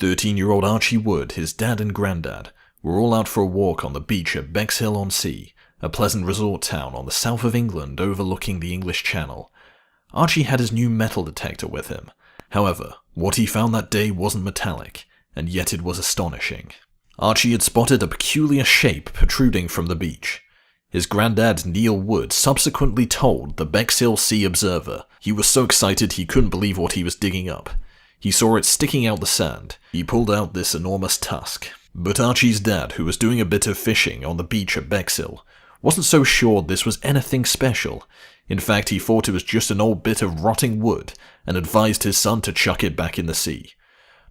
13-year-old Archie Wood, his dad and granddad, were all out for a walk on the beach at Bexhill-on-Sea, a pleasant resort town on the south of England overlooking the English Channel. Archie had his new metal detector with him. However, what he found that day wasn't metallic, and yet it was astonishing. Archie had spotted a peculiar shape protruding from the beach. His granddad Neil Wood subsequently told the Bexhill Sea Observer he was so excited he couldn't believe what he was digging up. He saw it sticking out the sand. He pulled out this enormous tusk. But Archie's dad, who was doing a bit of fishing on the beach at Bexhill, wasn't so sure this was anything special. In fact, he thought it was just an old bit of rotting wood and advised his son to chuck it back in the sea.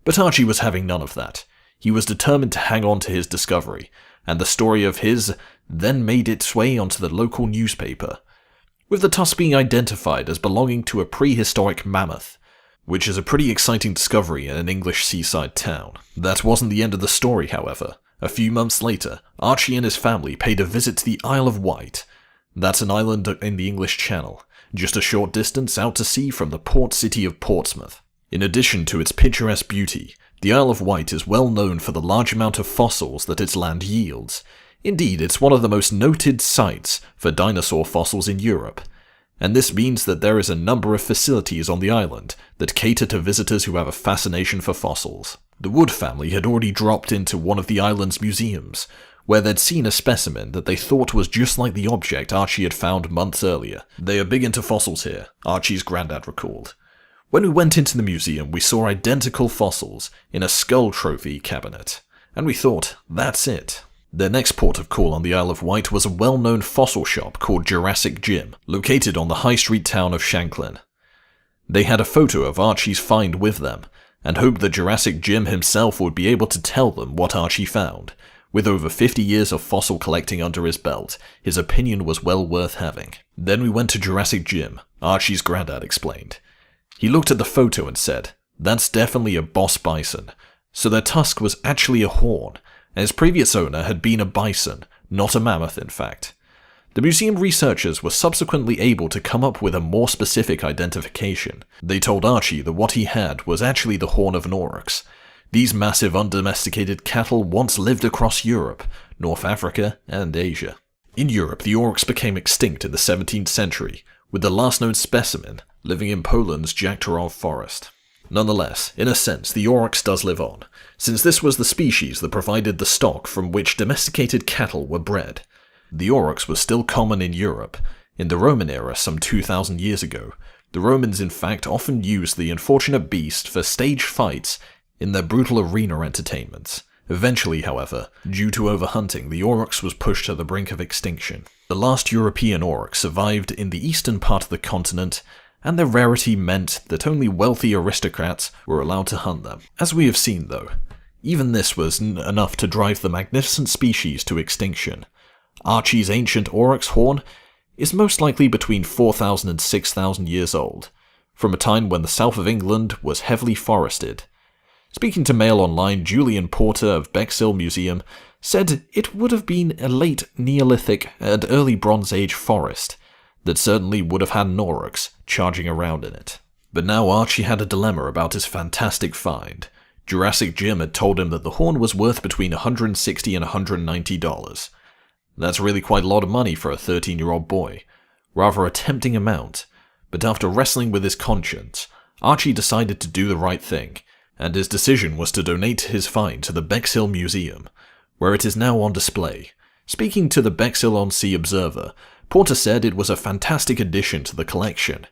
But Archie was having none of that. He was determined to hang on to his discovery, and the story of his then made its way onto the local newspaper, with the tusk being identified as belonging to a prehistoric mammoth, which is a pretty exciting discovery in an English seaside town. That wasn't the end of the story, however. A few months later, Archie and his family paid a visit to the Isle of Wight. That's an island in the English Channel, just a short distance out to sea from the port city of Portsmouth. In addition to its picturesque beauty, the Isle of Wight is well known for the large amount of fossils that its land yields. Indeed, it's one of the most noted sites for dinosaur fossils in Europe, and this means that there is a number of facilities on the island that cater to visitors who have a fascination for fossils. The Wood family had already dropped into one of the island's museums, where they'd seen a specimen that they thought was just like the object Archie had found months earlier. They are big into fossils here, Archie's granddad recalled. When we went into the museum, we saw identical fossils in a skull trophy cabinet, and we thought, that's it. Their next port of call on the Isle of Wight was a well-known fossil shop called Jurassic Jim, located on the high street town of Shanklin. They had a photo of Archie's find with them, and hoped that Jurassic Jim himself would be able to tell them what Archie found. With over 50 years of fossil collecting under his belt, his opinion was well worth having. Then we went to Jurassic Jim, Archie's granddad explained. He looked at the photo and said, that's definitely a boss bison, so their tusk was actually a horn, and its previous owner had been a bison, not a mammoth in fact. The museum researchers were subsequently able to come up with a more specific identification. They told Archie that what he had was actually the horn of an aurochs. These massive undomesticated cattle once lived across Europe, North Africa, and Asia. In Europe, the aurochs became extinct in the 17th century, with the last known specimen living in Poland's Jaktorov forest. Nonetheless, in a sense, the aurochs does live on, since this was the species that provided the stock from which domesticated cattle were bred. The aurochs was still common in Europe. In the Roman era some 2,000 years ago, the Romans in fact often used the unfortunate beast for stage fights in their brutal arena entertainments. Eventually, however, due to overhunting, the aurochs was pushed to the brink of extinction. The last European aurochs survived in the eastern part of the continent, and their rarity meant that only wealthy aristocrats were allowed to hunt them. As we have seen though, even this was enough to drive the magnificent species to extinction. Archie's ancient aurochs horn is most likely between 4,000 and 6,000 years old, from a time when the south of England was heavily forested. Speaking to Mail Online, Julian Porter of Bexhill Museum said it would have been a late Neolithic and early Bronze Age forest that certainly would have had an aurochs charging around in it. But now Archie had a dilemma about his fantastic find. Jurassic Jim had told him that the horn was worth between $160 and $190. That's really quite a lot of money for a 13-year-old boy. Rather a tempting amount. But after wrestling with his conscience, Archie decided to do the right thing, and his decision was to donate his find to the Bexhill Museum, where it is now on display. Speaking to the Bexhill-on-Sea Observer, Porter said it was a fantastic addition to the collection.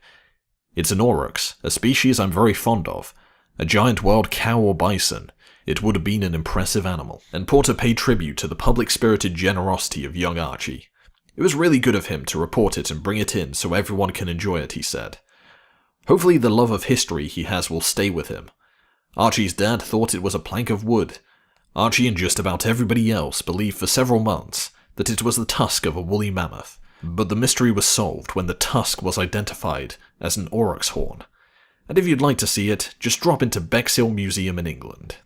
It's an aurochs, a species I'm very fond of. A giant wild cow or bison. It would have been an impressive animal. And Porter paid tribute to the public-spirited generosity of young Archie. It was really good of him to report it and bring it in so everyone can enjoy it, he said. Hopefully the love of history he has will stay with him. Archie's dad thought it was a plank of wood. Archie and just about everybody else believed for several months that it was the tusk of a woolly mammoth. But the mystery was solved when the tusk was identified as an aurochs horn. And if you'd like to see it, just drop into Bexhill Museum in England.